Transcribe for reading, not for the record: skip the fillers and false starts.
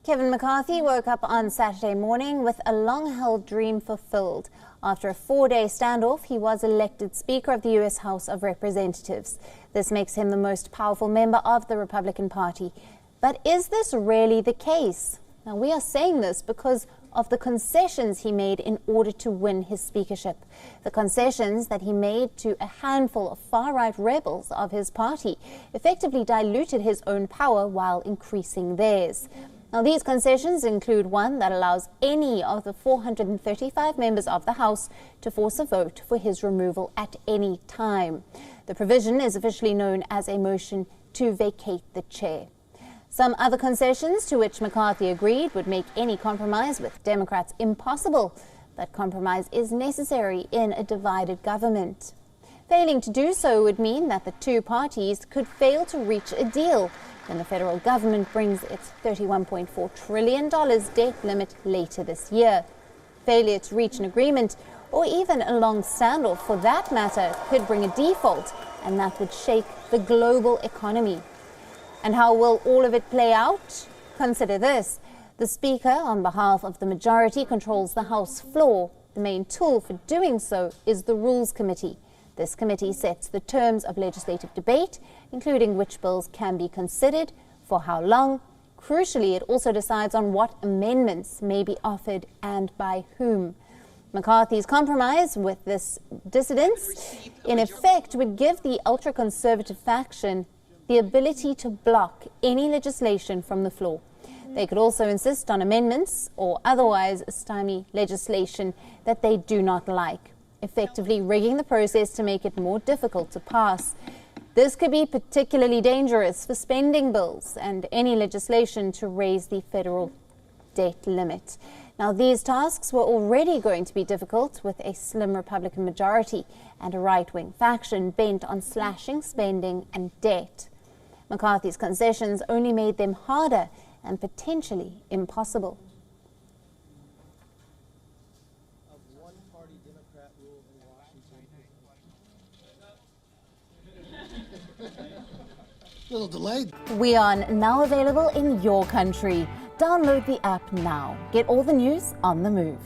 Kevin McCarthy woke up on Saturday morning with a long-held dream fulfilled. After a 4-day standoff, he was elected Speaker of the U.S. House of Representatives. This makes him the most powerful member of the Republican Party. But is this really the case? Now, we are saying this because of the concessions he made in order to win his speakership. The concessions that he made to a handful of far-right rebels of his party effectively diluted his own power while increasing theirs. Now, these concessions include one that allows any of the 435 members of the House to force a vote for his removal at any time. The provision is officially known as a motion to vacate the chair. Some other concessions to which McCarthy agreed would make any compromise with Democrats impossible, but compromise is necessary in a divided government. Failing to do so would mean that the two parties could fail to reach a deal when the federal government brings its $31.4 trillion debt limit later this year. Failure to reach an agreement, or even a long standoff for that matter, could bring a default, and that would shake the global economy. And how will all of it play out? Consider this. The Speaker, on behalf of the majority, controls the House floor. The main tool for doing so is the Rules Committee. This committee sets the terms of legislative debate, including which bills can be considered, for how long. Crucially, it also decides on what amendments may be offered and by whom. McCarthy's compromise with this dissidence, in effect, would give the ultra-conservative faction the ability to block any legislation from the floor. They could also insist on amendments or otherwise stymie legislation that they do not like, effectively rigging the process to make it more difficult to pass. This could be particularly dangerous for spending bills and any legislation to raise the federal debt limit. Now, these tasks were already going to be difficult with a slim Republican majority and a right-wing faction bent on slashing spending and debt. McCarthy's concessions only made them harder and potentially impossible. One-party Democrat rule in Washington. Little delayed. WION now available in your country. Download the app now. Get all the news on the move.